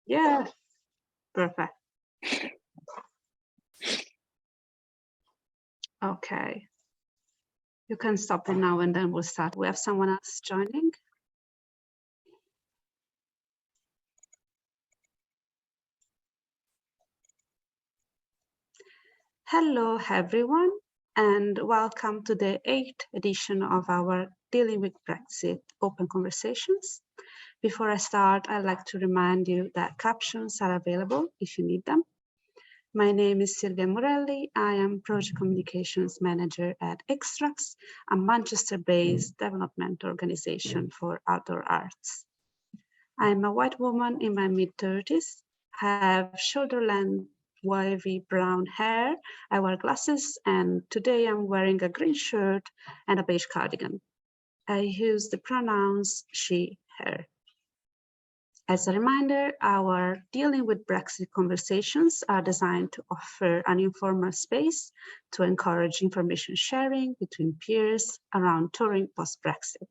Yeah, perfect. Okay. You can stop it now and then we'll start. We have someone else joining. Hello, everyone, and welcome to the 8th edition of our Dealing with Brexit Open Conversations. Before I start, I'd like to remind you that captions are available if you need them. My name is Silvia Morelli. I am Project Communications Manager at Extracts, a Manchester-based development organization for outdoor arts. I'm a white woman in my mid-30s, have shoulder-length wavy brown hair, I wear glasses, and today I'm wearing a green shirt and a beige cardigan. I use the pronouns she, her. As a reminder, our Dealing with Brexit conversations are designed to offer an informal space to encourage information sharing between peers around touring post-Brexit.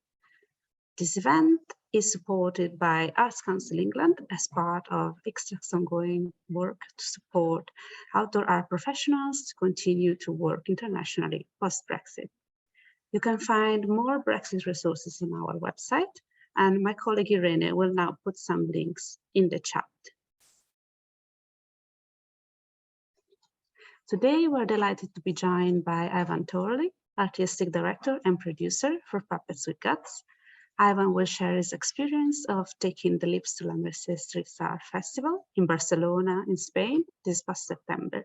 This event is supported by Arts Council England as part of Extract's ongoing work to support outdoor art professionals to continue to work internationally post-Brexit. You can find more Brexit resources on our website, and my colleague Irene will now put some links in the chat. Today, we're delighted to be joined by Ivan Torley, Artistic Director and Producer for Puppets with Guts. Ivan will share his experience of taking the Lips to la Mercè Street Art Festival in Barcelona, in Spain, this past September.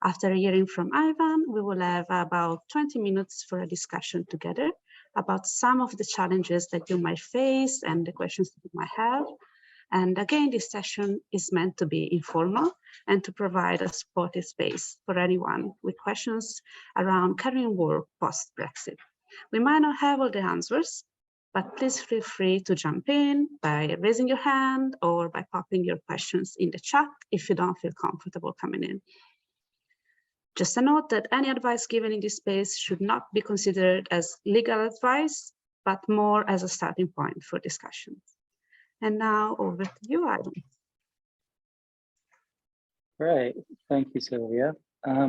After hearing from Ivan, we will have about 20 minutes for a discussion together about some of the challenges that you might face and the questions that you might have. And again, this session is meant to be informal and to provide a supportive space for anyone with questions around career work post-Brexit. We might not have all the answers, but please feel free to jump in by raising your hand or by popping your questions in the chat if you don't feel comfortable coming in. Just a note that any advice given in this space should not be considered as legal advice, but more as a starting point for discussions. And now over to you, Ivan. Great, thank you, Sylvia. My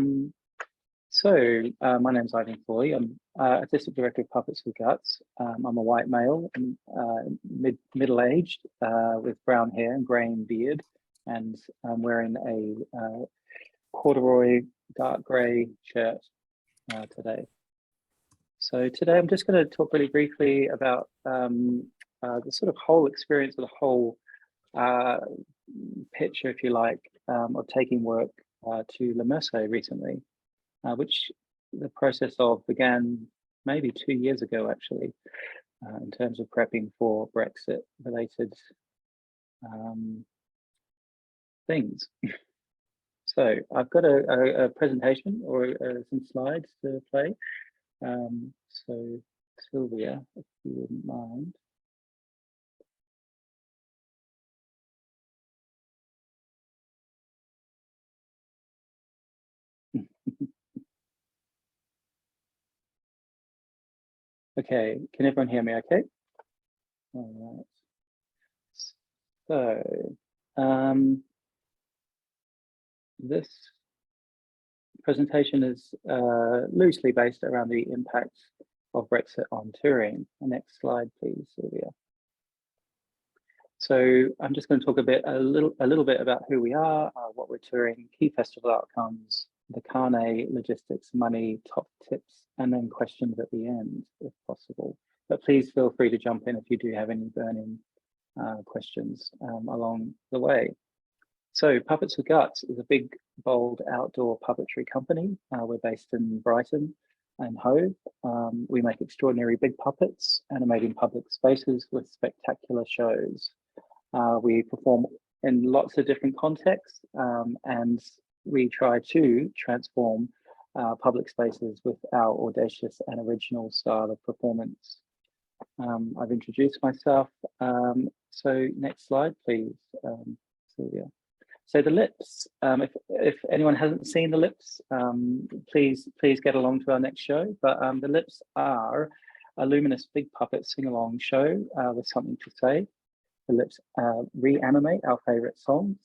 name is Ivan Foley. I'm Artistic Director of Puppets with Guts. I'm a white male, and middle-aged, with brown hair and greying beard, and I'm wearing a corduroy dark grey shirt today. So today I'm just going to talk really briefly about the sort of whole experience, or the whole picture, if you like, of taking work to La Mercè recently. Which the process of began maybe 2 years ago, actually, in terms of prepping for Brexit-related things. So I've got a presentation or some slides to play. So Sylvia, if you wouldn't mind. Okay, can everyone hear me okay? All right. So this presentation is loosely based around the impacts of Brexit on touring. Next slide, please, Sylvia. So I'm just going to talk a little bit about who we are, what we're touring, key festival outcomes, the carnet, logistics, money, top tips, and then questions at the end, if possible. But please feel free to jump in if you do have any burning questions along the way. So Puppets with Guts is a big, bold outdoor puppetry company. We're based in Brighton and Hove. We make extraordinary big puppets, animating public spaces with spectacular shows. We perform in lots of different contexts, and we try to transform public spaces with our audacious and original style of performance. I've introduced myself. So next slide, please, Sylvia. So the Lips, if anyone hasn't seen the Lips, please get along to our next show. But the Lips are a luminous big puppet sing-along show with something to say. The lips reanimate our favorite songs,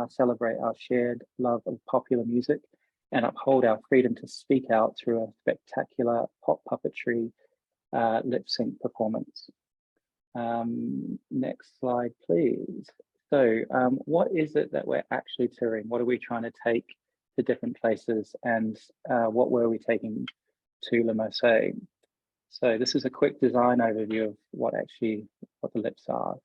celebrate our shared love of popular music, and uphold our freedom to speak out through a spectacular pop puppetry lip sync performance. Next slide, please. So what is it that we're actually touring? What are we trying to take to different places, and what were we taking to Le Mercier? So this is a quick design overview of what the lips are.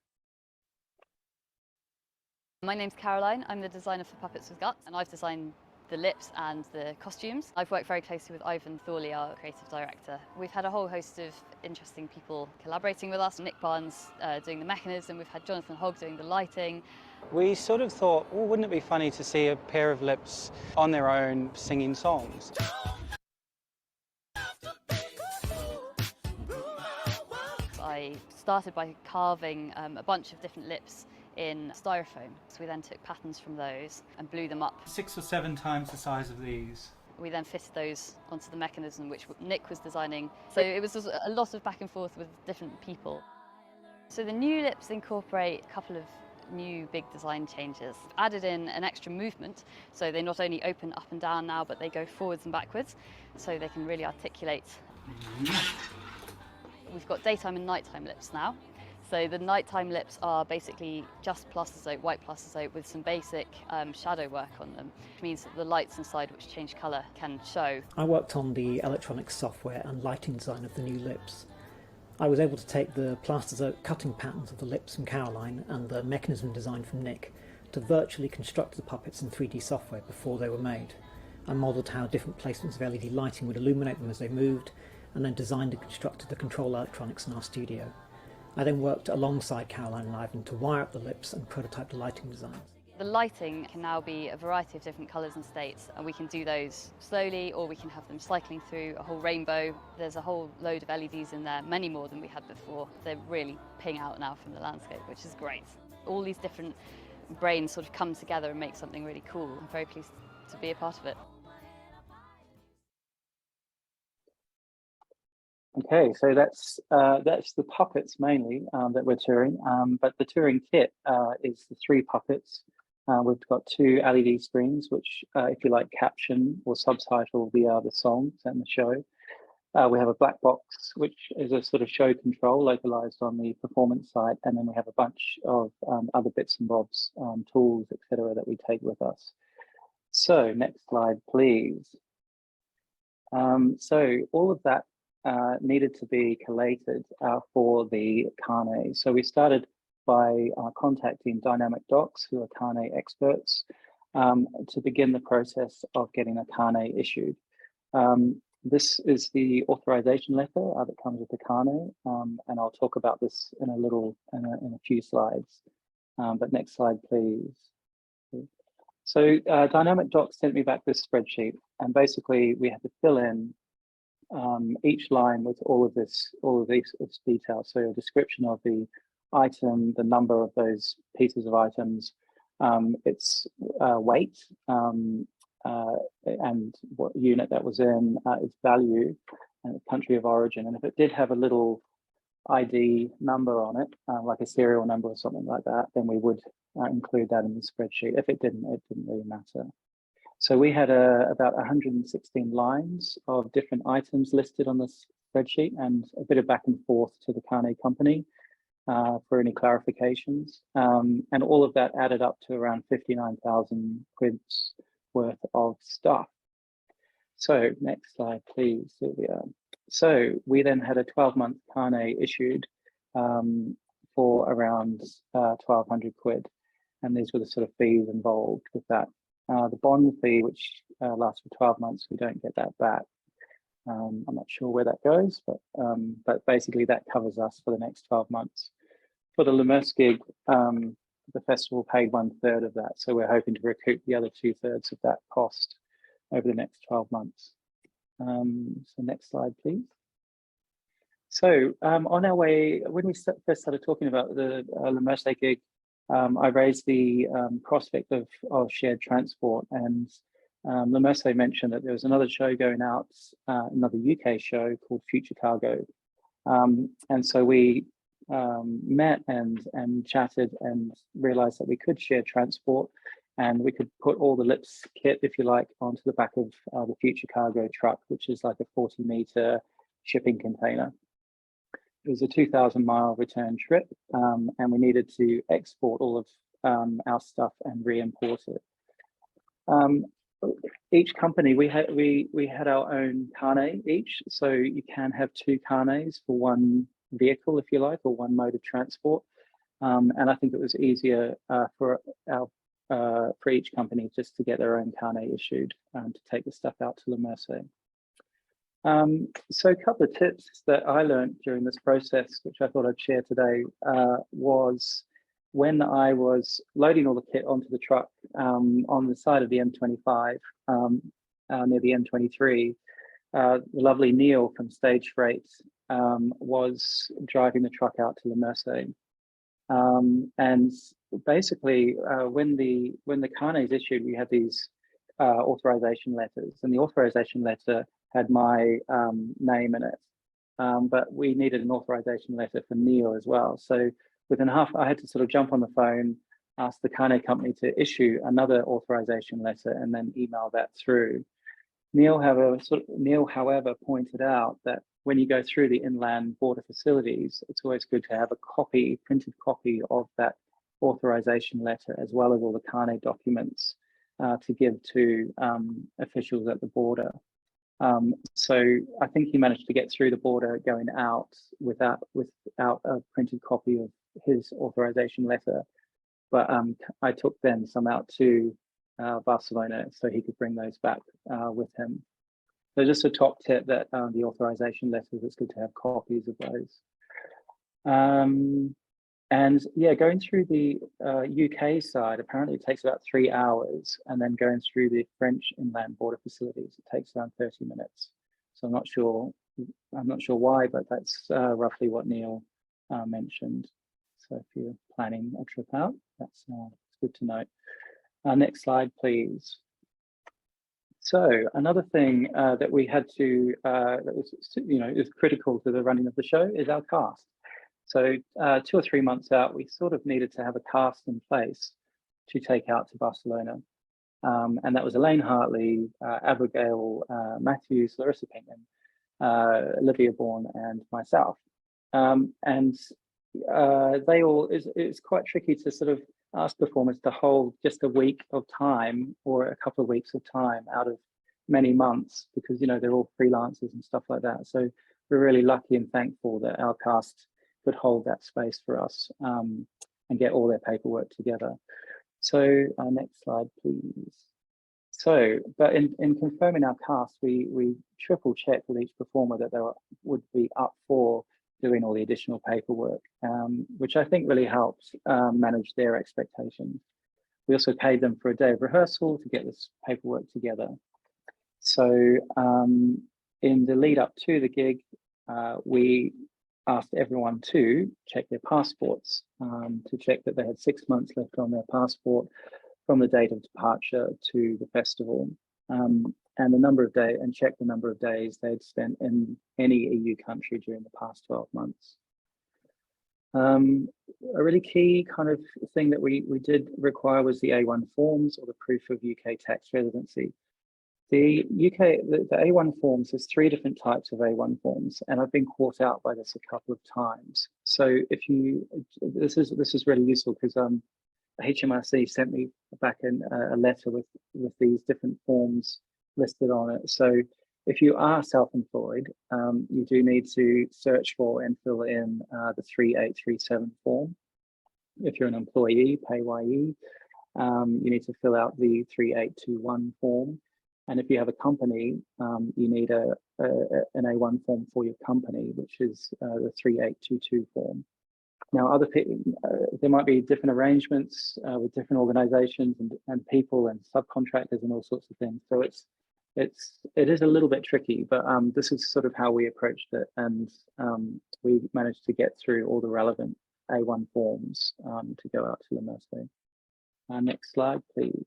My name's Caroline. I'm the designer for Puppets with Guts, and I've designed the lips and the costumes. I've worked very closely with Ivan Thorley, our creative director. We've had a whole host of interesting people collaborating with us. Nick Barnes doing the mechanism. We've had Jonathan Hogg doing the lighting. We sort of thought, well, wouldn't it be funny to see a pair of lips on their own singing songs? I started by carving a bunch of different lips in styrofoam. So we then took patterns from those and blew them up. 6 or 7 times the size of these. We then fitted those onto the mechanism which Nick was designing. So it was a lot of back and forth with different people. So the new lips incorporate a couple of new big design changes. We've added in an extra movement, so they not only open up and down now, but they go forwards and backwards, so they can really articulate. We've got daytime and nighttime lips now. So the nighttime lips are basically just plastisode, white plastisode with some basic shadow work on them, which means that the lights inside which change colour can show. I worked on the electronic software and lighting design of the new lips. I was able to take the plastisode cutting patterns of the lips from Caroline and the mechanism design from Nick to virtually construct the puppets in 3D software before they were made. I modelled how different placements of LED lighting would illuminate them as they moved, and then designed and constructed the control electronics in our studio. I then worked alongside Caroline and Ivan to wire up the lips and prototype the lighting designs. The lighting can now be a variety of different colours and states, and we can do those slowly, or we can have them cycling through a whole rainbow. There's a whole load of LEDs in there, many more than we had before. They're really ping out now from the landscape, which is great. All these different brains sort of come together and make something really cool. I'm very pleased to be a part of it. Okay, so that's the puppets mainly that we're touring, but the touring kit is the 3 puppets. We've got 2 LED screens, which, if you like, caption or subtitle the songs and the show. We have a black box, which is a sort of show control localized on the performance side, and then we have a bunch of other bits and bobs, tools, etc., that we take with us. So next slide, please. So all of that needed to be collated for the carnet. So we started by contacting Dynamic Docs, who are carnet experts, to begin the process of getting a carnet issued. This is the authorization letter that comes with the carnet, and I'll talk about this in a few slides. But next slide, please. So Dynamic Docs sent me back this spreadsheet, and basically we had to fill in each line with all of this detail. So a description of the item, the number of those pieces of items, its weight, and what unit that was in, its value, and the country of origin. And if it did have a little ID number on it, like a serial number or something like that, then we would include that in the spreadsheet. If it didn't really matter. So we had about 116 lines of different items listed on this spreadsheet, and a bit of back and forth to the carnet company for any clarifications. And all of that added up to around 59,000 quids worth of stuff. So next slide, please, Sylvia. So we then had a 12-month carnet issued for around 1,200 quid. And these were the sort of fees involved with that. The bond fee, which lasts for 12 months, we don't get that back. I'm not sure where that goes, but basically that covers us for the next 12 months. For the Le Mercier gig, the festival paid 1/3 of that, so we're hoping to recoup the other 2/3 of that cost over the next 12 months. So next slide, please. So on our way, when we first started talking about the Le Mercier gig, I raised the prospect of shared transport, and Le Mercier mentioned that there was another show going out, another UK show called Future Cargo. And so we met and chatted and realized that we could share transport, and we could put all the LIPS kit, if you like, onto the back of the future cargo truck, which is like a 40-meter shipping container. It was a 2,000-mile return trip, and we needed to export all of our stuff and re-import it. Each company, we had our own carnet each, so you can have 2 carnets for one vehicle, if you like, or one mode of transport. And I think it was easier for each company just to get their own carnet issued to take the stuff out to La Mersey. So a couple of tips that I learned during this process, which I thought I'd share today, was when I was loading all the kit onto the truck on the side of the M25 near the M23, the lovely Neil from Stage Freight was driving the truck out to La Mersey. And basically, when the carnet is issued, we had these authorization letters, and the authorization letter had my name in it. But we needed an authorization letter for Neil as well. So within I had to sort of jump on the phone, ask the carnet company to issue another authorization letter, and then email that through. Neil, however, pointed out that when you go through the inland border facilities, it's always good to have a printed copy of that authorization letter, as well as all the carnet documents to give to officials at the border. So I think he managed to get through the border going out without a printed copy of his authorization letter. But I took then some out to Barcelona so he could bring those back with him. So just a top tip that the authorization letters, it's good to have copies of those. And yeah, going through the UK side, apparently it takes about 3 hours, and then going through the French inland border facilities, it takes around 30 minutes. So I'm not sure why, but that's roughly what Neil mentioned. So if you're planning a trip out, that's good to know. Next slide, please. So another thing that we had to, that was, is critical to the running of the show is our cast. So 2 or 3 months out, we sort of needed to have a cast in place to take out to Barcelona. And that was Elaine Hartley, Abigail Matthews, Larissa Pinkman, Olivia Bourne, and myself. And it's quite tricky to sort of ask performers to hold just a week of time or a couple of weeks of time out of many months, because they're all freelancers and stuff like that. So we're really lucky and thankful that our cast could hold that space for us and get all their paperwork together. So next slide, please. So, but in confirming our cast, we triple checked with each performer that they would be up for doing all the additional paperwork, which I think really helps manage their expectations. We also paid them for a day of rehearsal to get this paperwork together. So in the lead up to the gig, we asked everyone to check their passports, to check that they had 6 months left on their passport from the date of departure to the festival, and the number of days, and check the number of days they'd spent in any EU country during the past 12 months. A really key kind of thing that we did require was the A1 forms, or the proof of UK tax residency. The A1 forms, there's 3 different types of A1 forms, and I've been caught out by this a couple of times. So if this is really useful, because HMRC sent me back a letter with these different forms listed on it. So if you are self-employed, you do need to search for and fill in the 3837 form. If you're an employee, PAYE, you need to fill out the 3821 form. And if you have a company, you need an A1 form for your company, which is the 3822 form. Now, other people, there might be different arrangements with different organizations and people and subcontractors and all sorts of things. So it is a little bit tricky, but this is sort of how we approached it, and we managed to get through all the relevant A1 forms to go out to La Mersey. Next slide, please.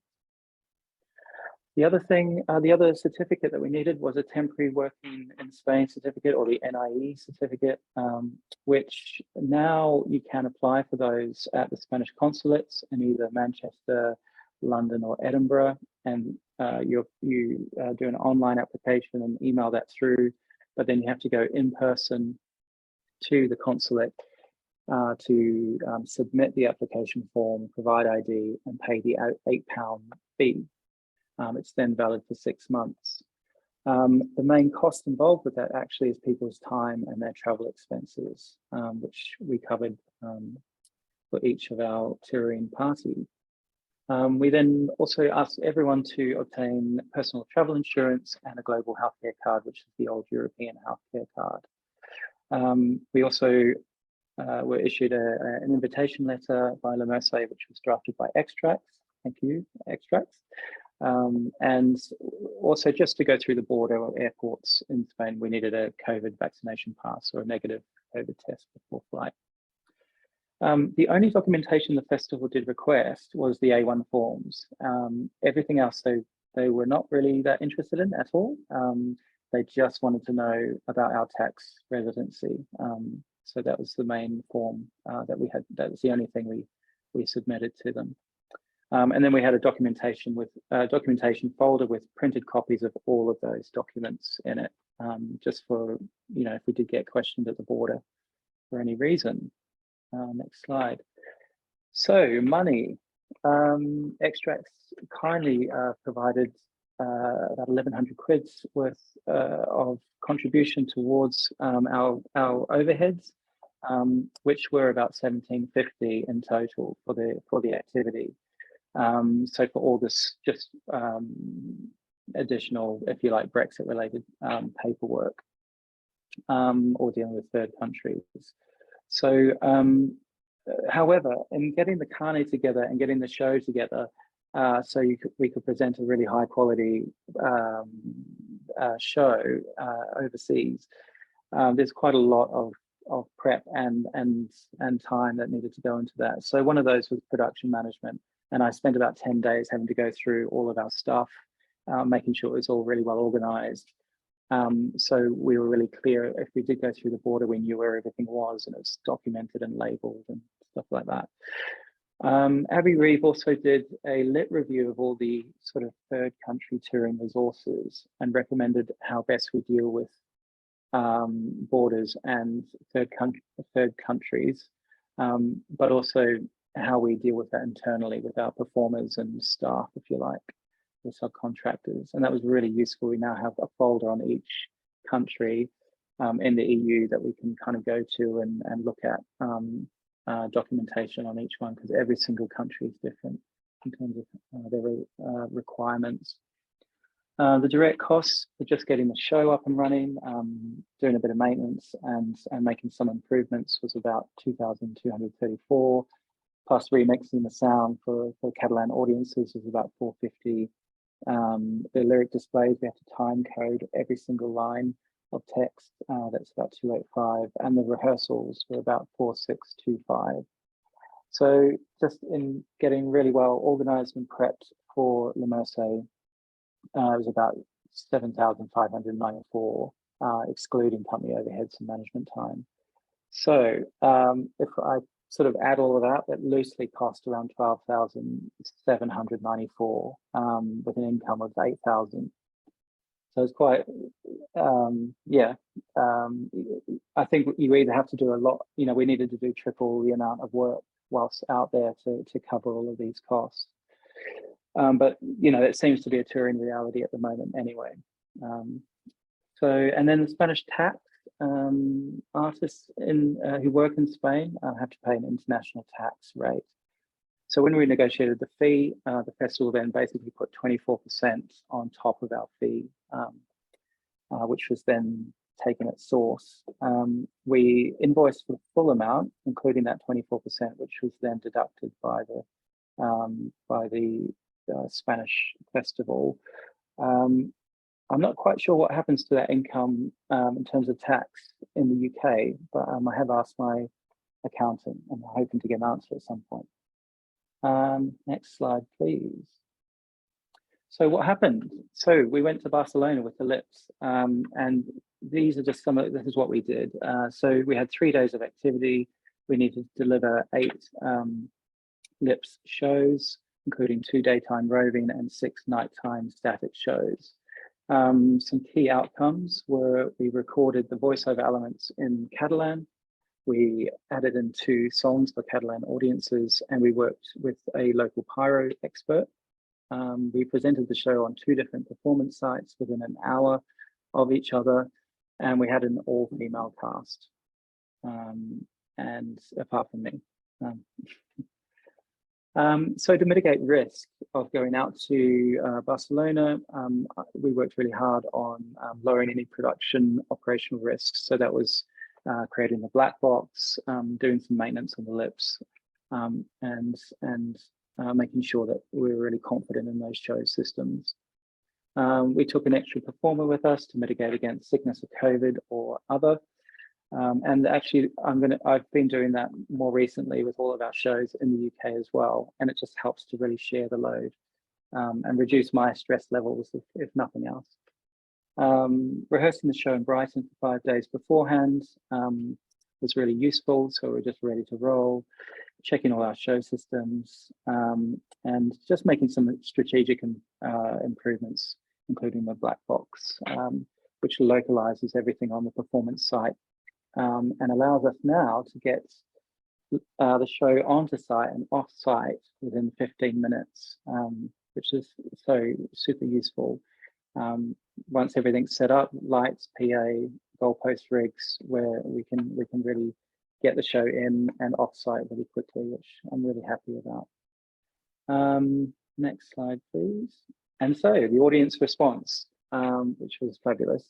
The other thing, the other certificate that we needed was a temporary working in Spain certificate, or the NIE certificate, which now you can apply for those at the Spanish consulates in either Manchester, London, or Edinburgh, and you do an online application and email that through, but then you have to go in person to the consulate to submit the application form, provide ID, and pay the £8 fee. It's then valid for 6 months. The main cost involved with that actually is people's time and their travel expenses, which we covered for each of our touring parties. We then also asked everyone to obtain personal travel insurance and a global healthcare card, which is the old European healthcare card. We also were issued an invitation letter by Le Mercier, which was drafted by Extracts. Thank you, Extracts. And also, just to go through the border or airports in Spain, we needed a COVID vaccination pass or a negative COVID test before flight. The only documentation the festival did request was the A1 forms. Everything else they were not really that interested in at all. They just wanted to know about our tax residency. So that was the main form that we had. That was the only thing we submitted to them. And then we had a documentation folder with printed copies of all of those documents in it, just for, if we did get questioned at the border for any reason. Next slide. So money. Extracts kindly provided about 1,100 quids worth of contribution towards our overheads, which were about 1,750 in total for the activity. So for all this just additional, if you like, Brexit related paperwork, or dealing with third countries. So however, in getting the carnet together and getting the show together, so we could present a really high quality show overseas, there's quite a lot of prep and time that needed to go into that. So one of those was production management. And I spent about 10 days having to go through all of our stuff, making sure it was all really well organized. So we were really clear, if we did go through the border, we knew where everything was and it was documented and labeled and stuff like that. Abby Reeve also did a lit review of all the sort of third country touring resources and recommended how best we deal with borders and third countries, but also how we deal with that internally with our performers and staff, if you like, the subcontractors. And that was really useful. We now have a folder on each country in the EU that we can kind of go to and look at documentation on each one, because every single country is different in terms of their requirements. The direct costs for just getting the show up and running, doing a bit of maintenance and making some improvements was about 2,234. Plus remixing the sound for Catalan audiences was about 450. The lyric displays, we have to time code every single line of text. That's about 285, and the rehearsals were about 4625. So just in getting really well organized and prepped for Le Mercier, it was about 7,594, excluding company overheads and management time. So if I sort of add all of that, that loosely cost around 12,794 with an income of 8,000. So it's quite, I think you either have to do a lot, we needed to do triple the amount of work whilst out there to cover all of these costs. But, it seems to be a touring reality at the moment anyway. And then the Spanish tax. Artists who work in Spain have to pay an international tax rate. So when we negotiated the fee, the festival then basically put 24% on top of our fee, which was then taken at source. We invoiced for the full amount, including that 24%, which was then deducted by the Spanish festival. I'm not quite sure what happens to that income in terms of tax in the UK, but I have asked my accountant and I'm hoping to get an answer at some point. Next slide, please. So what happened? So we went to Barcelona with the lips, and these are just this is what we did. So we had 3 days of activity. We needed to deliver 8 lips shows, including 2 daytime roving and 6 nighttime static shows. Some key outcomes were we recorded the voiceover elements in Catalan. We added in 2 songs for Catalan audiences, and we worked with a local pyro expert. We presented the show on 2 different performance sites within an hour of each other, and we had an all-female cast, and apart from me. So to mitigate risk of going out to Barcelona, we worked really hard on lowering any production operational risks. So that was creating the black box, doing some maintenance on the lips, and making sure that we were really confident in those show systems. We took an extra performer with us to mitigate against sickness of COVID or other. And actually, I've been doing that more recently with all of our shows in the UK as well. And it just helps to really share the load and reduce my stress levels, if nothing else. Rehearsing the show in Brighton for 5 days beforehand was really useful. So we're just ready to roll, checking all our show systems, and just making some strategic improvements, including the black box, which localizes everything on the performance site, and allows us now to get the show onto site and off site within 15 minutes, which is so super useful. Once everything's set up, lights, PA, goalpost rigs, where we can really get the show in and off site really quickly, which I'm really happy about. Next slide, please. And so the audience response, which was fabulous.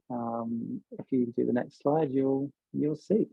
If you do the next slide, you'll see.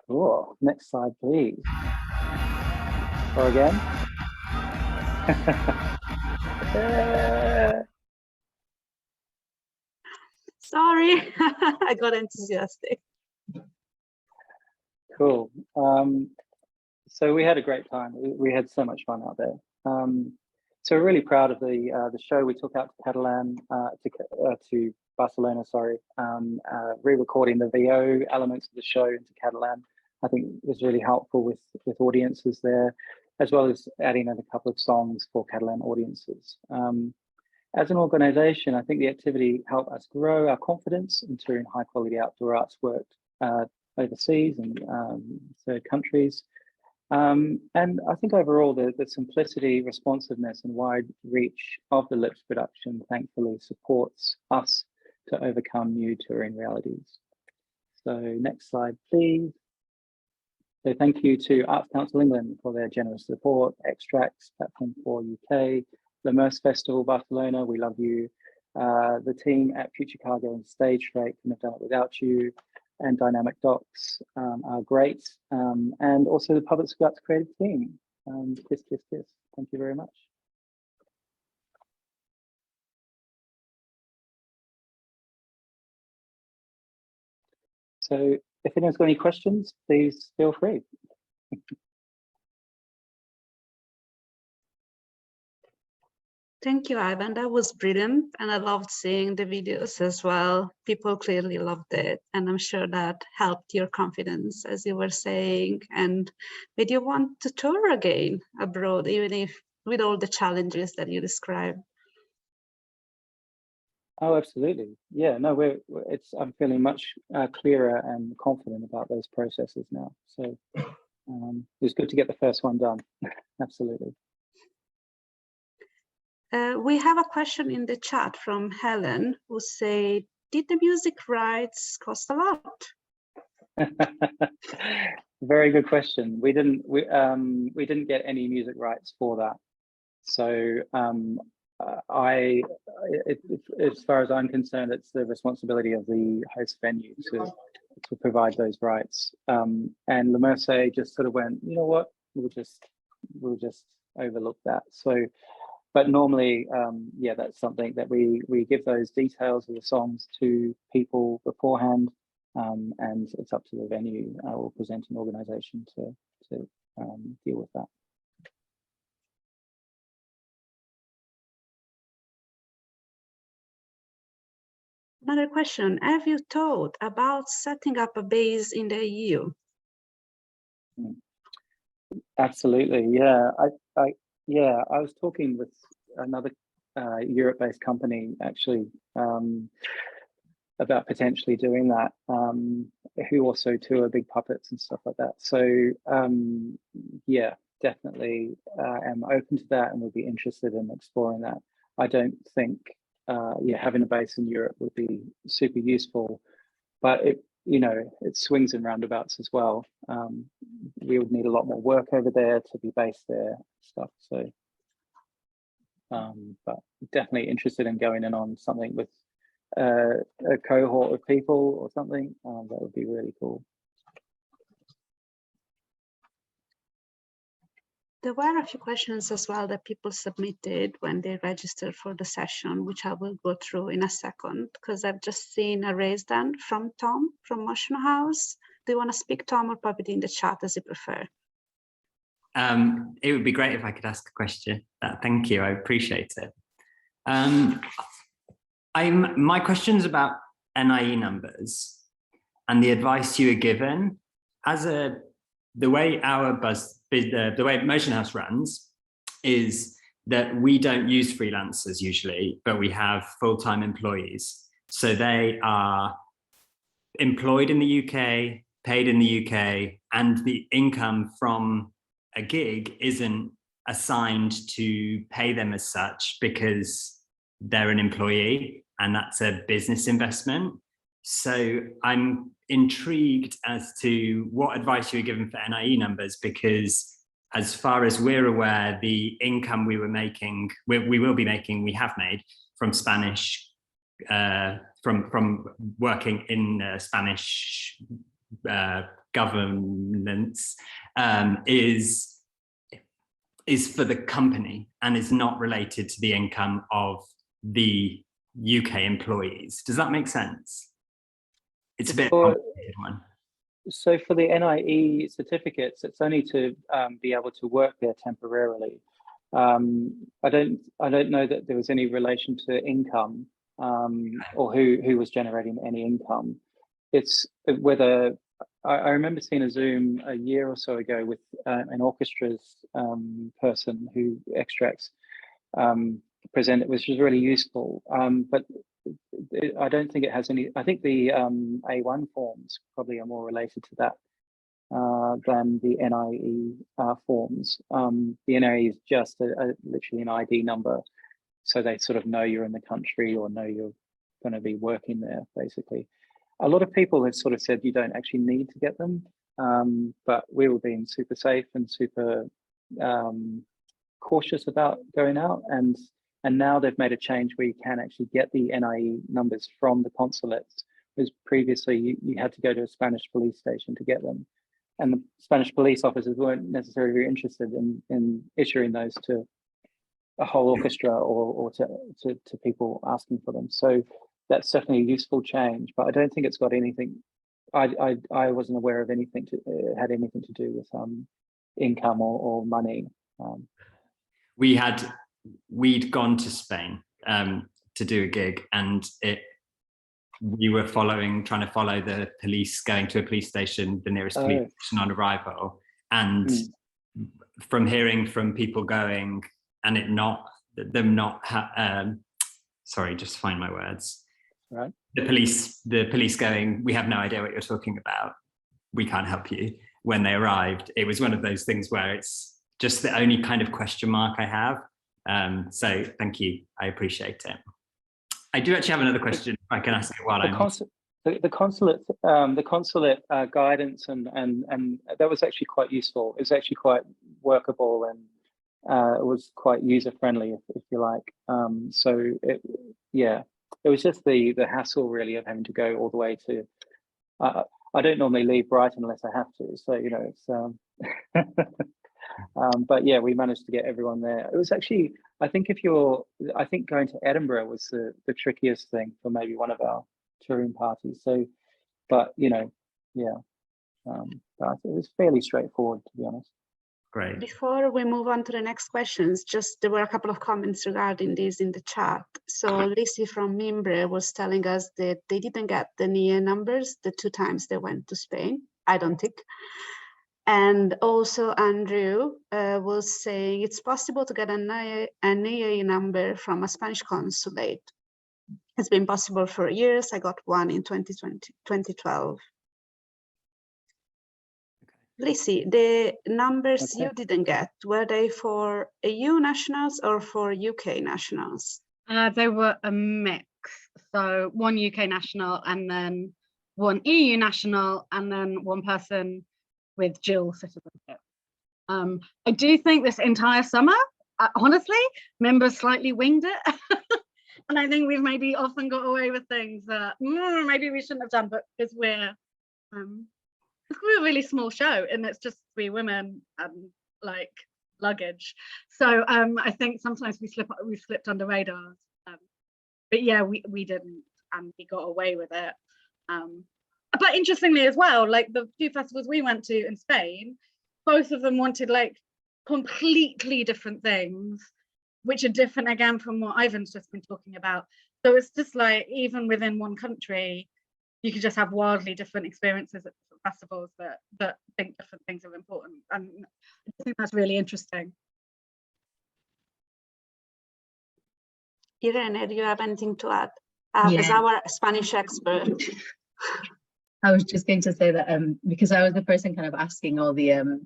Cool. Next slide, please. Or again. Sorry, I got enthusiastic. Cool. So we had a great time. We had so much fun out there. So we're really proud of the show we took out to Catalan, to Barcelona, sorry, re-recording the VO elements of the show into Catalan. I think was really helpful with audiences there, as well as adding in a couple of songs for Catalan audiences. As an organization, I think the activity helped us grow our confidence in touring high quality outdoor arts work overseas and third countries. And I think overall the simplicity, responsiveness and wide reach of the LIPS production thankfully supports us to overcome new touring realities. So next slide, please. So thank you to Arts Council England for their generous support, Extracts, Platform 4 UK, the Merce Festival Barcelona, we love you. The team at Future Cargo and Stage Straight couldn't have done it without you, and Dynamic Docs are great. And also the Public Scouts creative team. Kiss, kiss, kiss. Thank you very much. So if anyone's got any questions, please feel free. Thank you, Ivan. That was brilliant. And I loved seeing the videos as well. People clearly loved it. And I'm sure that helped your confidence, as you were saying, and made you want to tour again abroad, even if with all the challenges that you described. Oh, absolutely. Yeah, no, I'm feeling much clearer and confident about those processes now. So it was good to get the first one done. Absolutely. We have a question in the chat from Helen, who said, did the music rights cost a lot? Very good question. We didn't get any music rights for that. So as far as I'm concerned, it's the responsibility of the host venue to provide those rights. And Le Mercier just sort of went, you know what, we'll just overlook that. So, but normally, yeah, that's something that we give those details of the songs to people beforehand, and it's up to the venue or presenting organisation to deal with that. Another question, have you thought about setting up a base in the EU? Absolutely, yeah. I was talking with another Europe-based company actually about potentially doing that, who also tour big puppets and stuff like that. So yeah, definitely am open to that and would be interested in exploring that. I don't think yeah, having a base in Europe would be super useful, but it, you know, it swings and roundabouts as well. We would need a lot more work over there to be based there and stuff. So but definitely interested in going in on something with a cohort of people or something. That would be really cool. There were a few questions as well that people submitted when they registered for the session, which I will go through in a second, because I've just seen a raised hand from Tom from Motion House. Do you want to speak, Tom, or pop it in the chat as you prefer? It would be great if I could ask a question. Thank you, I appreciate it. My question's about NIE numbers and the advice you were given. The way the way Motion House runs is that we don't use freelancers usually, but we have full-time employees. So they are employed in the UK, paid in the UK, and the income from a gig isn't assigned to pay them as such because they're an employee and that's a business investment. So I'm intrigued as to what advice you were given for NIE numbers, because as far as we're aware, the income we were making, we will be making, we have made from Spanish, from working in Spanish governance, is for the company and is not related to the income of the UK employees. Does that make sense? It's a bit of a complicated one. So for the NIE certificates, it's only to be able to work there temporarily. I don't know that there was any relation to income or who was generating any income. It's whether I remember seeing a Zoom a year or so ago with an orchestra's person who extracts presented, which was really useful. But I don't think it has any. I think the A1 forms probably are more related to that than the NIE forms. The NIE is just literally an ID number, so they sort of know you're in the country or know you're going to be working there, basically. A lot of people have sort of said you don't actually need to get them, but we were being super safe and super cautious about going out, and now they've made a change where you can actually get the NIE numbers from the consulates, whereas previously you had to go to a Spanish police station to get them, and the Spanish police officers weren't necessarily very interested in issuing those to a whole orchestra or to people asking for them. So that's definitely a useful change, but I don't think it's got anything. I wasn't aware of anything had anything to do with income or money. we'd gone to Spain to do a gig, and we were trying to follow the police going to a police station, the nearest police station on arrival, and from hearing from people going and sorry, just find my words. Right. The police going, we have no idea what you're talking about. We can't help you. When they arrived, it was one of those things where it's just the only kind of question mark I have. So thank you, I appreciate it. I do actually have another question. If I can ask it while the consulate guidance and that was actually quite useful. It was actually quite workable, and it was quite user friendly, if you like. So it was just the hassle really of having to go all the way to. I don't normally leave Brighton unless I have to, so you know it's. But yeah, we managed to get everyone there. It was actually, I think going to Edinburgh was the trickiest thing for maybe one of our touring parties. So, but you know, yeah, but it was fairly straightforward, to be honest. Great. Before we move on to the next questions, there were a couple of comments regarding this in the chat. So Lizzie from Mimbre was telling us that they didn't get the NIE numbers the 2 times they went to Spain, I don't think. And also Andrew was saying it's possible to get a NIE number from a Spanish consulate. It's been possible for years. I got one in 2012. Lizzie, the numbers you didn't get, were they for EU nationals or for UK nationals? They were a mix. So 1 UK national and then 1 EU national and then 1 person with dual citizenship. I do think this entire summer, honestly, members slightly winged it. And I think we've maybe often got away with things that maybe we shouldn't have done, but because we're a really small show and it's just 3 women and like luggage. So I think sometimes we slipped under radars. But yeah, we didn't, and we got away with it. But interestingly as well, like the 2 festivals we went to in Spain, both of them wanted like completely different things, which are different again from what Ivan's just been talking about. So it's just like, even within one country, you could just have wildly different experiences at different festivals that think different things are important. And I think that's really interesting. Irene, do you have anything to add as our Spanish expert? I was just going to say that because I was the person kind of asking all the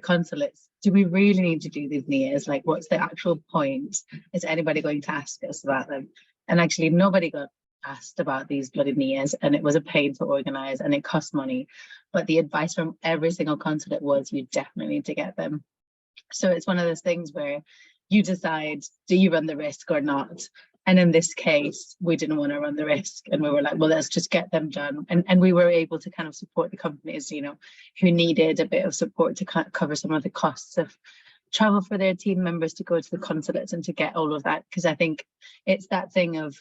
consulates, do we really need to do these NIEs? Like, what's the actual point? Is anybody going to ask us about them? And actually, nobody got asked about these bloody NIEs, and it was a pain to organize and it cost money. But the advice from every single consulate was, you definitely need to get them. So it's one of those things where you decide, do you run the risk or not? And in this case, we didn't want to run the risk, and we were like, well, let's just get them done. And we were able to kind of support the companies, you know, who needed a bit of support to kind of cover some of the costs of travel for their team members to go to the consulates and to get all of that. Because I think it's that thing of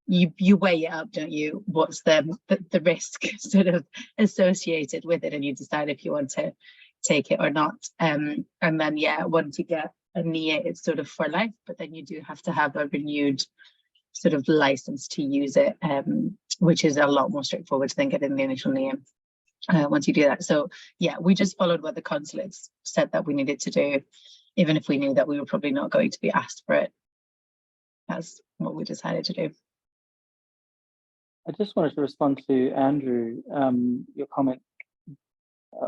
you weigh it up, don't you? What's the risk sort of associated with it, and you decide if you want to take it or not. And then, yeah, once you get a NIE, it's sort of for life, but then you do have to have a renewed sort of license to use it, which is a lot more straightforward than getting the initial NIE once you do that. So yeah, we just followed what the consulates said that we needed to do, even if we knew that we were probably not going to be asked for it. That's what we decided to do. I just wanted to respond to Andrew, your comment.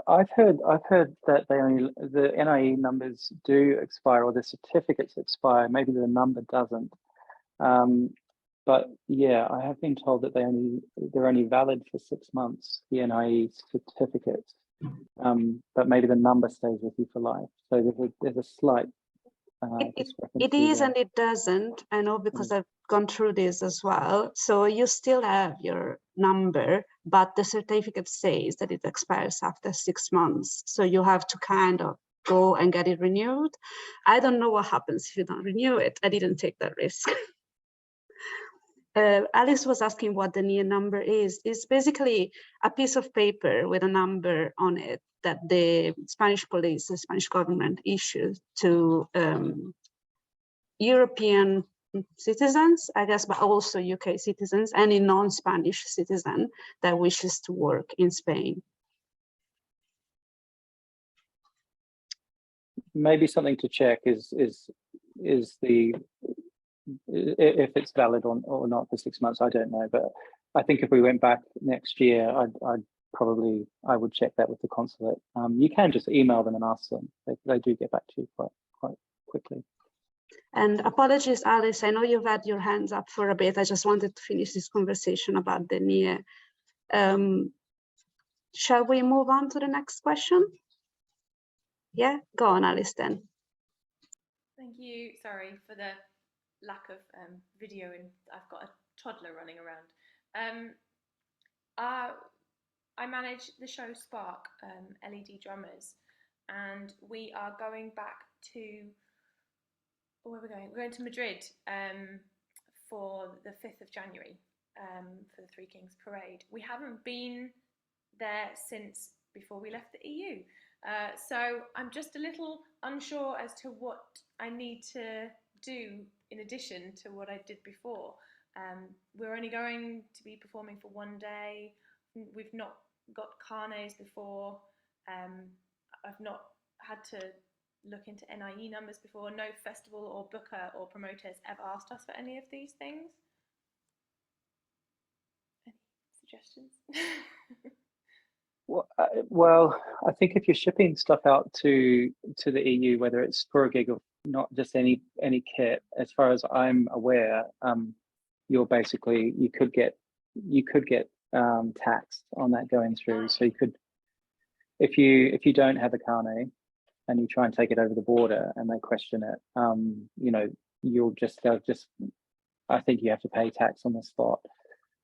I've heard that the NIE numbers do expire, or the certificates expire. Maybe the number doesn't. But yeah, I have been told that they're only valid for 6 months, the NIE certificates. But maybe the number stays with you for life. So there's a slight it is and it doesn't. I know, because I've gone through this as well. So you still have your number, but the certificate says that it expires after 6 months. So you have to kind of go and get it renewed. I don't know what happens if you don't renew it. I didn't take that risk. Alice was asking what the NIE number is. It's basically a piece of paper with a number on it that the Spanish police, the Spanish government issues to European citizens, I guess, but also UK citizens, any non-Spanish citizen that wishes to work in Spain. Maybe something to check is the if it's valid or not for 6 months. I don't know, but I think if we went back next year, I would check that with the consulate. You can just email them and ask them. They do get back to you quite quickly. And apologies, Alice, I know you've had your hands up for a bit. I just wanted to finish this conversation about the NIE. Shall we move on to the next question? Yeah, go on, Alice, then. Thank you. Sorry for the lack of video, and I've got a toddler running around. I manage the show Spark, LED Drummers, and we are going back to, where are we going? We're going to Madrid for the 5th of January for the Three Kings Parade. We haven't been there since before we left the EU. So I'm just a little unsure as to what I need to do in addition to what I did before. We're only going to be performing for one day. We've not got carnets before. I've not had to look into NIE numbers before. No festival or booker or promoter has ever asked us for any of these things. Any suggestions? Well, I think if you're shipping stuff out to the EU, whether it's for a gig or not, just any kit, as far as I'm aware, you're basically you could get taxed on that going through. So you could, if you don't have a carnet and you try and take it over the border and they question it, you know, they'll just I think you have to pay tax on the spot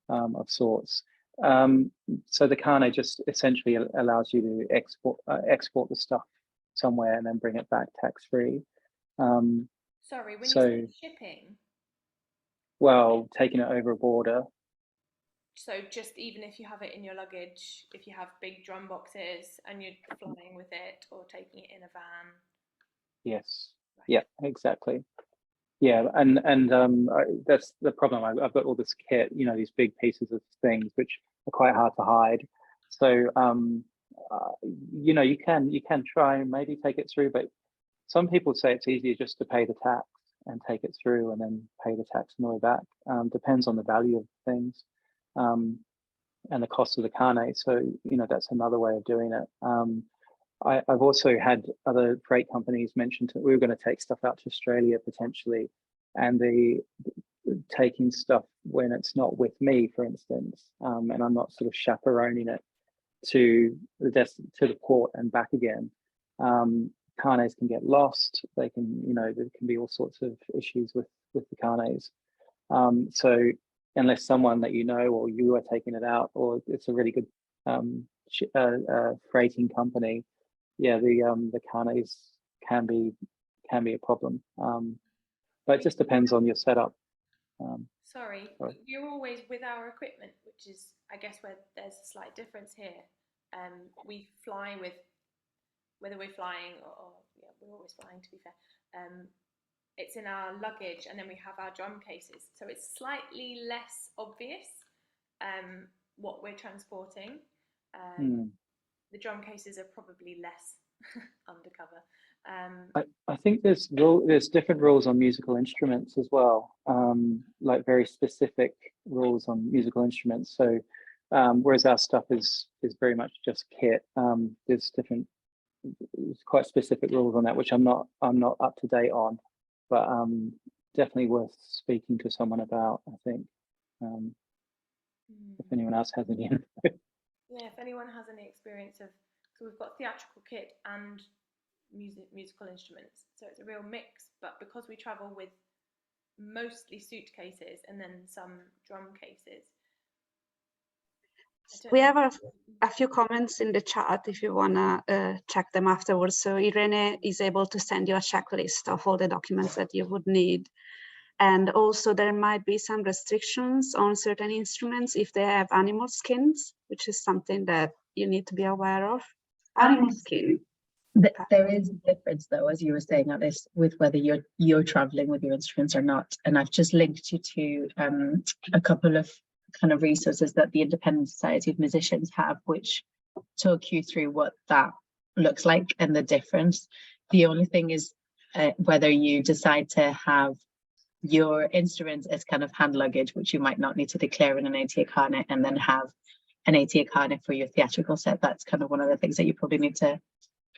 of sorts. So the carnet just essentially allows you to export the stuff somewhere and then bring it back tax-free. Sorry, when you say shipping? Well, taking it over a border. So just even if you have it in your luggage, if you have big drum boxes and you're flying with it or taking it in a van? Yes. Right. Yeah, exactly. Yeah, and that's the problem. I've got all this kit, you know, these big pieces of things which are quite hard to hide. So you know, you can try and maybe take it through, but some people say it's easier just to pay the tax and take it through and then pay the tax on the way back. Depends on the value of things and the cost of the carnet. So you know, that's another way of doing it. I've also had other freight companies mention that we were going to take stuff out to Australia potentially, and taking stuff when it's not with me, for instance, and I'm not sort of chaperoning it to the port and back again. Carnets can get lost. They can, you know, there can be all sorts of issues with the carnets. So unless someone that you know or you are taking it out, or it's a really good freighting company, yeah, the carnets can be a problem, but it just depends on your setup. Sorry, we're always with our equipment, which is, I guess, where there's a slight difference here. We fly with, whether we're flying or yeah, we're always flying, to be fair. It's in our luggage, and then we have our drum cases, so it's slightly less obvious what we're transporting. The drum cases are probably less undercover. I think there's different rules on musical instruments as well, like very specific rules on musical instruments. So whereas our stuff is very much just kit, there's quite specific rules on that, which I'm not up to date on, but definitely worth speaking to someone about, I think, if anyone else has any info. Yeah, if anyone has any experience of, so we've got theatrical kit and musical instruments, so it's a real mix, but because we travel with mostly suitcases and then some drum cases. We have a few comments in the chat if you want to check them afterwards. So Irene is able to send you a checklist of all the documents that you would need. And also there might be some restrictions on certain instruments if they have animal skins, which is something that you need to be aware of. Animal skin. There is a difference, though, as you were saying, Alice, with whether you're traveling with your instruments or not. And I've just linked you to a couple of kind of resources that the Independent Society of Musicians have, which talk you through what that looks like and the difference. The only thing is whether you decide to have your instruments as kind of hand luggage, which you might not need to declare in an ATA carnet, and then have an ATA carnet for your theatrical set. That's kind of one of the things that you probably need to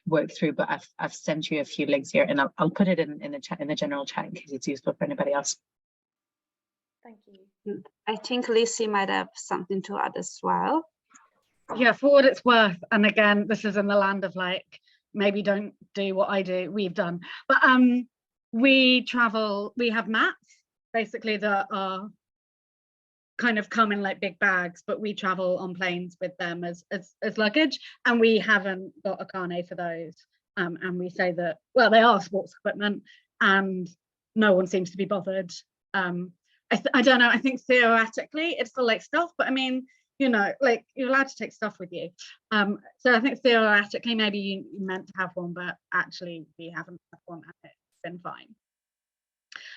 work through. But I've sent you a few links here, and I'll put it in the chat, in the general chat, in case it's useful for anybody else. Thank you. I think Lizzie might have something to add as well. Yeah, for what it's worth, and again, this is in the land of like, maybe don't do what I do, we've done, but we travel, we have mats basically that are kind of come in like big bags, but we travel on planes with them as luggage, and we haven't got a carnet for those. And we say that, well, they are sports equipment and no one seems to be bothered. I don't know, I think theoretically it's for like stuff, but I mean, you know, like you're allowed to take stuff with you. So I think theoretically maybe you meant to have one, but actually we haven't had one and it's been fine.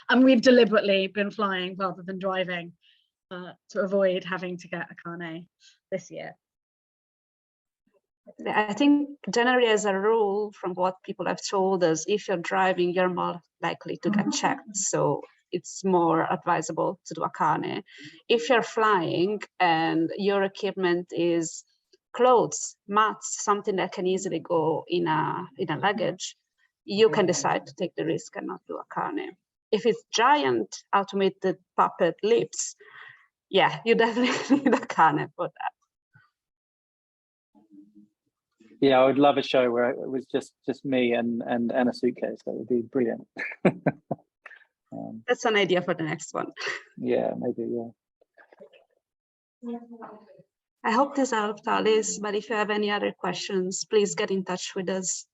And we've deliberately been flying rather than driving to avoid having to get a carnet this year. I think generally as a rule, from what people have told us, if you're driving, you're more likely to get checked. So it's more advisable to do a carnet. If you're flying and your equipment is clothes, mats, something that can easily go in a luggage, you can decide to take the risk and not do a carnet. If it's giant automated puppet lips, yeah, you definitely need a carnet for that. Yeah, I would love a show where it was just me and a suitcase. That would be brilliant. That's an idea for the next one. Yeah, maybe, yeah. I hope this helped, Alice, but if you have any other questions, please get in touch with us.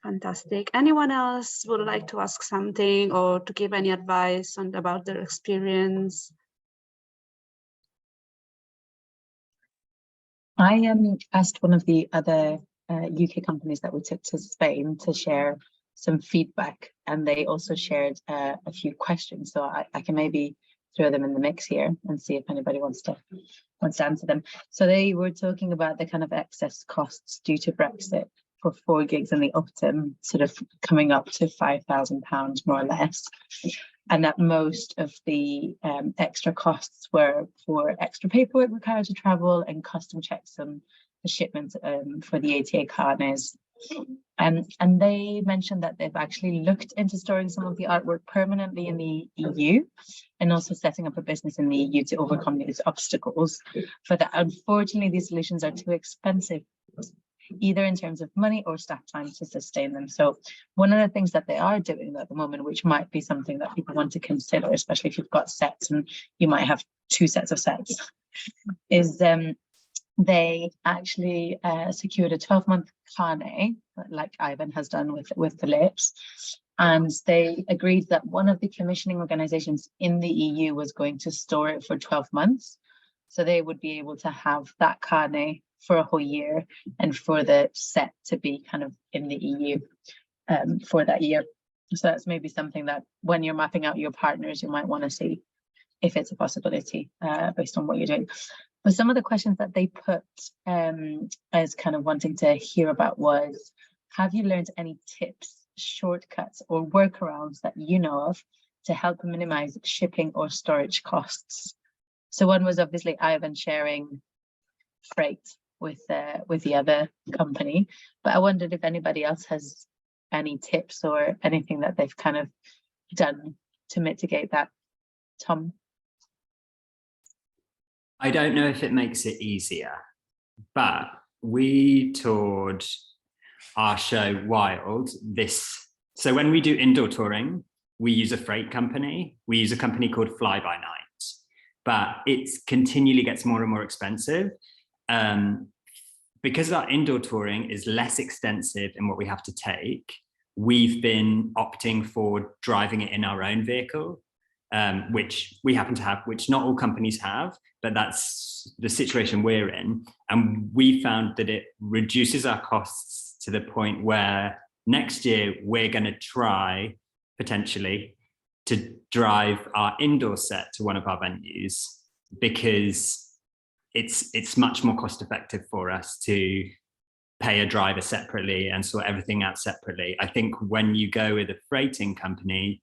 Fantastic. Anyone else would like to ask something or to give any advice about their experience? I asked one of the other UK companies that we took to Spain to share some feedback, and they also shared a few questions. So I can maybe throw them in the mix here and see if anybody wants to answer them. So they were talking about the kind of excess costs due to Brexit for 4 gigs in the autumn, sort of coming up to £5,000 more or less. And that most of the extra costs were for extra paperwork required to travel and custom checks on the shipments for the ATA carnets. And they mentioned that they've actually looked into storing some of the artwork permanently in the EU and also setting up a business in the EU to overcome these obstacles. But unfortunately, these solutions are too expensive, either in terms of money or staff time to sustain them. So one of the things that they are doing at the moment, which might be something that people want to consider, especially if you've got sets and you might have 2 sets of sets, is they actually secured a 12-month carnet, like Ivan has done with the lips. And they agreed that one of the commissioning organizations in the EU was going to store it for 12 months. So they would be able to have that carnet for a whole year and for the set to be kind of in the EU for that year. So that's maybe something that when you're mapping out your partners, you might want to see if it's a possibility based on what you're doing. But some of the questions that they put as kind of wanting to hear about was, have you learned any tips, shortcuts or workarounds that you know of to help minimize shipping or storage costs? So one was obviously Ivan sharing freight with the other company, but I wondered if anybody else has any tips or anything that they've kind of done to mitigate that. Tom? I don't know if it makes it easier, but we toured our show Wild so when we do indoor touring, we use a freight company. We use a company called Fly By Night, but it continually gets more and more expensive. Because our indoor touring is less extensive in what we have to take, we've been opting for driving it in our own vehicle. which we happen to have, which not all companies have, but that's the situation we're in. And we found that it reduces our costs to the point where next year we're going to try potentially to drive our indoor set to one of our venues, because it's much more cost effective for us to pay a driver separately and sort everything out separately. I think when you go with a freighting company,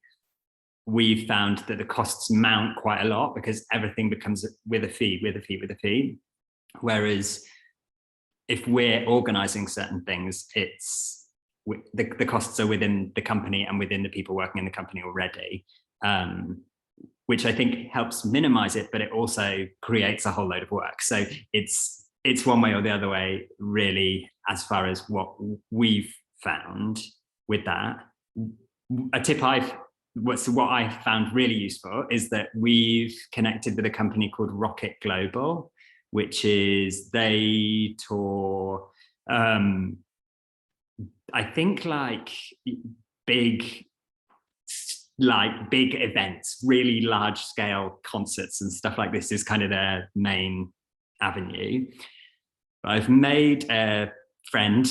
we've found that the costs mount quite a lot because everything becomes with a fee. Whereas if we're organizing certain things, it's the costs are within the company and within the people working in the company already, which I think helps minimize it, but it also creates a whole load of work. So it's one way or the other way, really, as far as what we've found with that. A tip what I found really useful is that we've connected with a company called Rocket Global, which is, they tour, I think like big events, really large scale concerts and stuff like this is kind of their main avenue. But I've made a friend,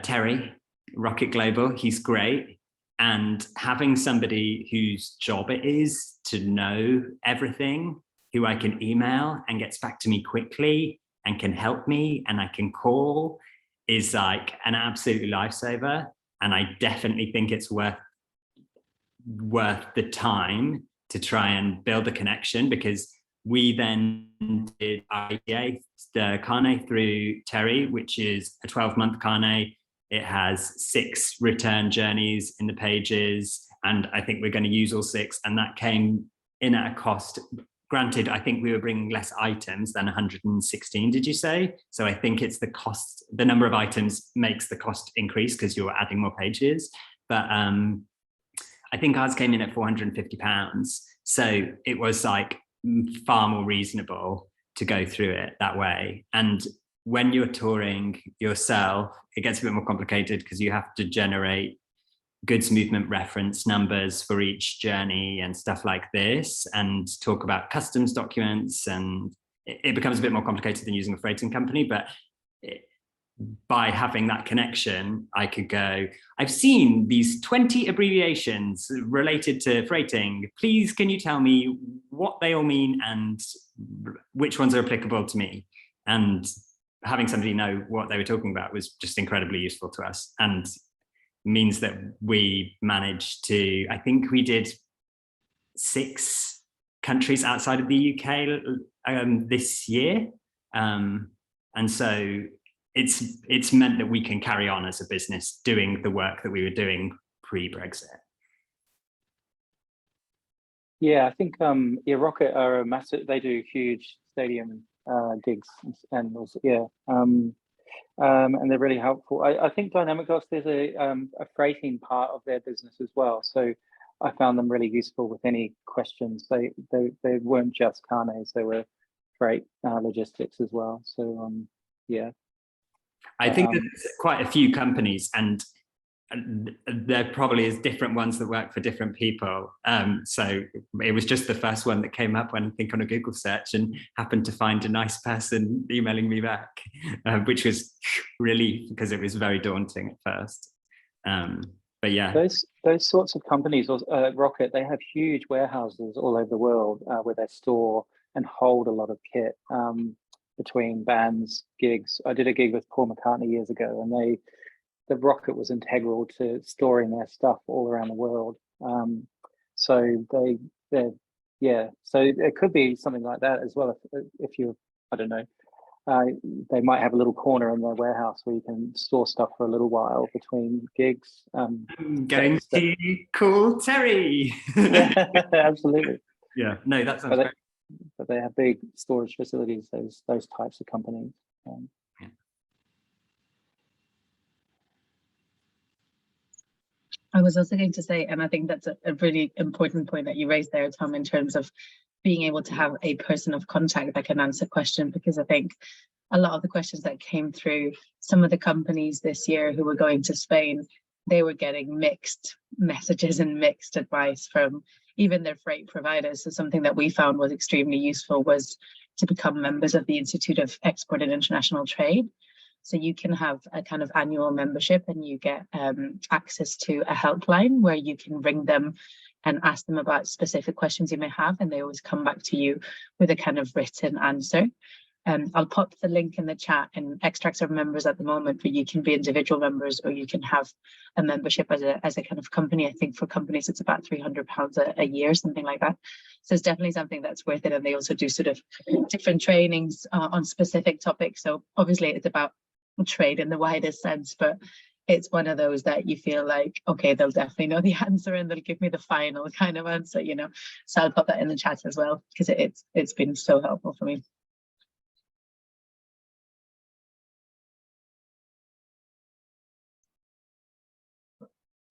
Terry, Rocket Global, he's great. And having somebody whose job it is to know everything, who I can email and gets back to me quickly and can help me and I can call, is like an absolute lifesaver. And I definitely think it's worth the time to try and build a connection, because we then did IPA, the carnet through Terry, which is a 12-month carnet. It has 6 return journeys in the pages, and I think we're going to use all 6, and that came in at a cost. Granted, I think we were bringing less items than 116, did you say? So I think it's the cost, the number of items makes the cost increase because you're adding more pages. But I think ours came in at £450. So it was like far more reasonable to go through it that way. And when you're touring yourself, it gets a bit more complicated because you have to generate goods movement reference numbers for each journey and stuff like this, and talk about customs documents, and it becomes a bit more complicated than using a freighting company. But by having that connection, I could go, I've seen these 20 abbreviations related to freighting. Please, can you tell me what they all mean and which ones are applicable to me? And having somebody know what they were talking about was just incredibly useful to us, and means that we managed to, I think we did 6 countries outside of the UK this year. And so it's meant that we can carry on as a business doing the work that we were doing pre-Brexit. Yeah, I think Rocket are a massive, they do huge stadium gigs and also, and they're really helpful. I think Dynamicos, there's a freighting part of their business as well. So I found them really useful with any questions. They weren't just carnets, they were freight logistics as well. So yeah. I think there's quite a few companies, and there probably is different ones that work for different people. So it was just the first one that came up when I think on a Google search, and happened to find a nice person emailing me back, which was relief because it was very daunting at first. But yeah, those sorts of companies, Rocket, they have huge warehouses all over the world where they store and hold a lot of kit between bands, gigs. I did a gig with Paul McCartney years ago, and the Rocket was integral to storing their stuff all around the world. So so it could be something like that as well. If you, I don't know, they might have a little corner in their warehouse where you can store stuff for a little while between gigs. I'm going to call Terry. Yeah, absolutely. Yeah, no, that sounds great. But they have big storage facilities, those types of companies. I was also going to say, and I think that's a really important point that you raised there, Tom, in terms of being able to have a person of contact that can answer questions, because I think a lot of the questions that came through, some of the companies this year who were going to Spain, they were getting mixed messages and mixed advice from even their freight providers. So something that we found was extremely useful was to become members of the Institute of Export and International Trade. So you can have a kind of annual membership, and you get access to a helpline where you can ring them and ask them about specific questions you may have, and they always come back to you with a kind of written answer. I'll pop the link in the chat, and Extracts are members at the moment, but you can be individual members, or you can have a membership as a kind of company. I think for companies it's about £300 a year, something like that. So it's definitely something that's worth it. And they also do sort of different trainings on specific topics. So obviously it's about trade in the widest sense, but it's one of those that you feel like, okay, they'll definitely know the answer and they'll give me the final kind of answer, you know. So I'll put that in the chat as well, because it's been so helpful for me.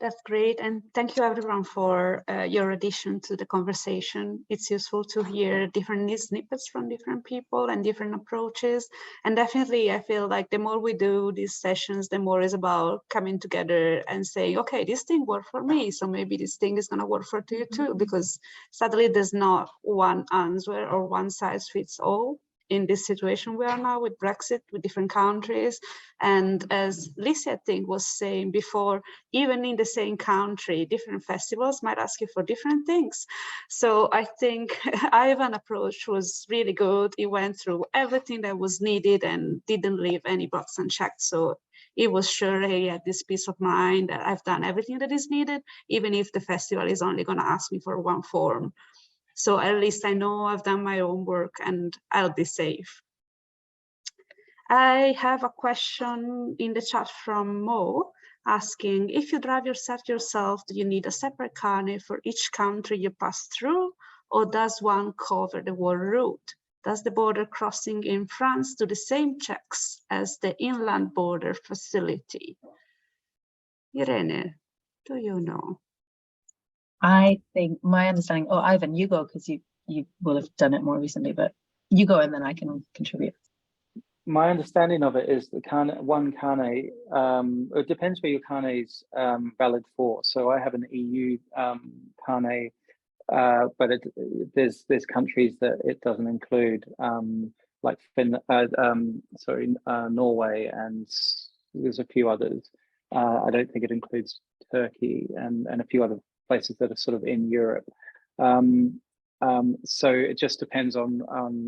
That's great, and thank you everyone for your addition to the conversation. It's useful to hear different snippets from different people and different approaches, and definitely I feel like the more we do these sessions, the more it's about coming together and saying, okay, this thing worked for me, so maybe this thing is going to work for you too, because sadly there's not one answer or one size fits all in this situation we are now with Brexit, with different countries. And as Lizzie, I think, was saying before, even in the same country, different festivals might ask you for different things. So I think Ivan's approach was really good. He went through everything that was needed and didn't leave any box unchecked. So it was sure he had this peace of mind that I've done everything that is needed, even if the festival is only going to ask me for one form. So at least I know I've done my own work and I'll be safe. I have a question in the chat from Mo asking, if you drive yourself, do you need a separate carnet for each country you pass through, or does one cover the whole route? Does the border crossing in France do the same checks as the inland border facility? Irene, do you know? I think my understanding, oh, Ivan, you go, because you will have done it more recently, but you go and then I can contribute. My understanding of it is the one carnet, it depends where your carnet is valid for. So I have an EU carnet, but there's countries that it doesn't include, like Norway, and there's a few others. I don't think it includes Turkey and a few other places that are sort of in Europe. So it just depends on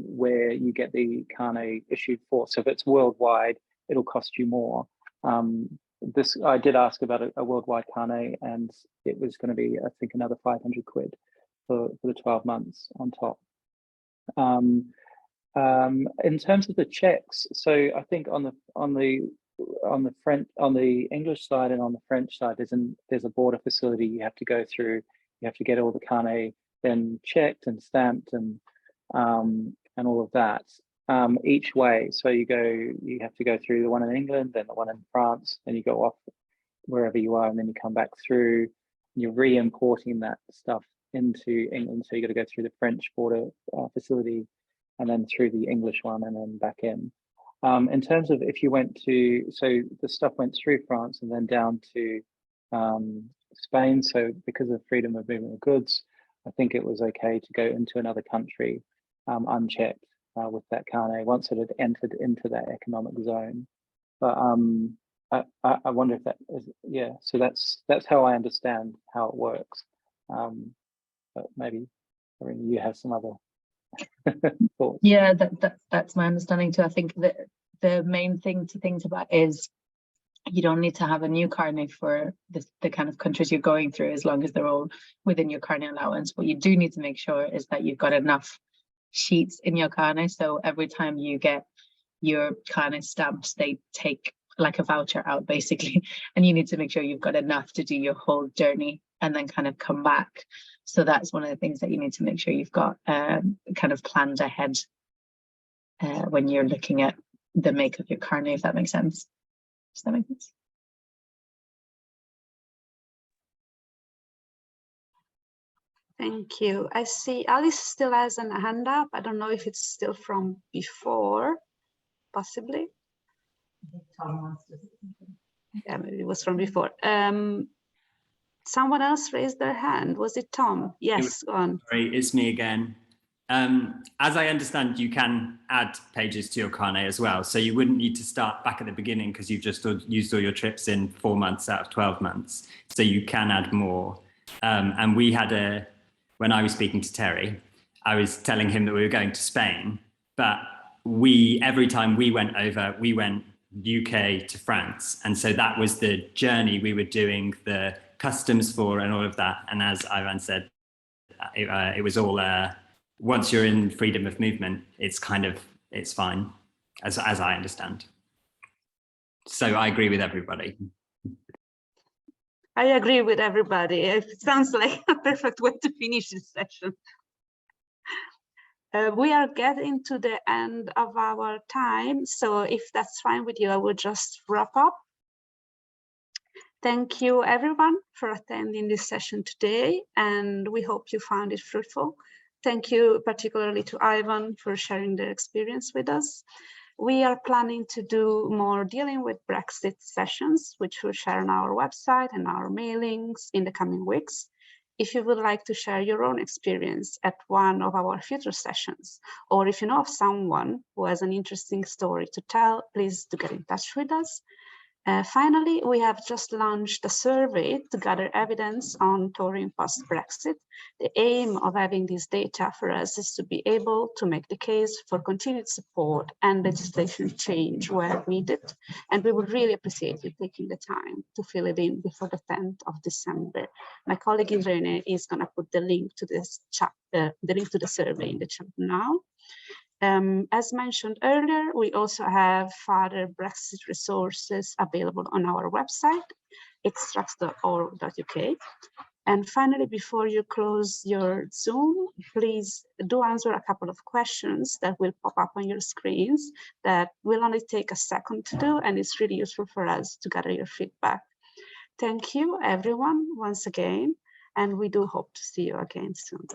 where you get the carnet issued for. So if it's worldwide, it'll cost you more. I did ask about a worldwide carnet, and it was going to be, I think, another 500 quid for the 12 months on top. In terms of the checks, so I think on the English side and on the French side, there's a border facility you have to go through. You have to get all the carnet then checked and stamped and all of that each way. So you have to go through the one in England, then the one in France, and you go off wherever you are, and then you come back through. You're re-importing that stuff into England, so you got to go through the French border facility, and then through the English one, and then back in. In terms of if you went to, so the stuff went through France and then down to Spain. So because of freedom of movement of goods, I think it was okay to go into another country unchecked with that carnet once it had entered into that economic zone. But I wonder if that is, yeah. So that's how I understand how it works. But maybe, I mean, you have some other thoughts. Yeah, that's my understanding too. I think that the main thing to think about is you don't need to have a new carnet for the kind of countries you're going through, as long as they're all within your carnet allowance. What you do need to make sure is that you've got enough sheets in your carnet. So every time you get your carnet stamps, they take like a voucher out basically, and you need to make sure you've got enough to do your whole journey and then kind of come back. So that's one of the things that you need to make sure you've got kind of planned ahead when you're looking at the make of your carnet, if that makes sense. Does that make sense? Thank you. I see Alice still has a hand up. I don't know if it's still from before, possibly. Tom wants to. Yeah, maybe it was from before. Someone else raised their hand. Was it Tom? Yes, go on. Sorry, it's me again. As I understand, you can add pages to your carnet as well. So you wouldn't need to start back at the beginning because you've just used all your trips in 4 months out of 12 months. So you can add more. And we had when I was speaking to Terry, I was telling him that we were going to Spain, but every time we went over, we went UK to France. And so that was the journey we were doing the customs for and all of that. And as Ivan said, it was all, once you're in freedom of movement, it's fine, as I understand. So I agree with everybody. I agree with everybody. It sounds like a perfect way to finish this session. We are getting to the end of our time, so if that's fine with you, I will just wrap up. Thank you, everyone, for attending this session today, and we hope you found it fruitful. Thank you particularly to Ivan for sharing their experience with us. We are planning to do more dealing with Brexit sessions, which we'll share on our website and our mailings in the coming weeks. If you would like to share your own experience at one of our future sessions, or if you know of someone who has an interesting story to tell, please do get in touch with us. Finally, we have just launched a survey to gather evidence on touring post-Brexit. The aim of having this data for us is to be able to make the case for continued support and legislation change where needed. And we would really appreciate you taking the time to fill it in before the 10th of December. My colleague Irene is going to put the link to this chat, the link to the survey in the chat now. As mentioned earlier, we also have further Brexit resources available on our website, extracts.org.uk. And finally, before you close your Zoom, please do answer a couple of questions that will pop up on your screens that will only take a second to do, and it's really useful for us to gather your feedback. Thank you, everyone, once again, and we do hope to see you again soon.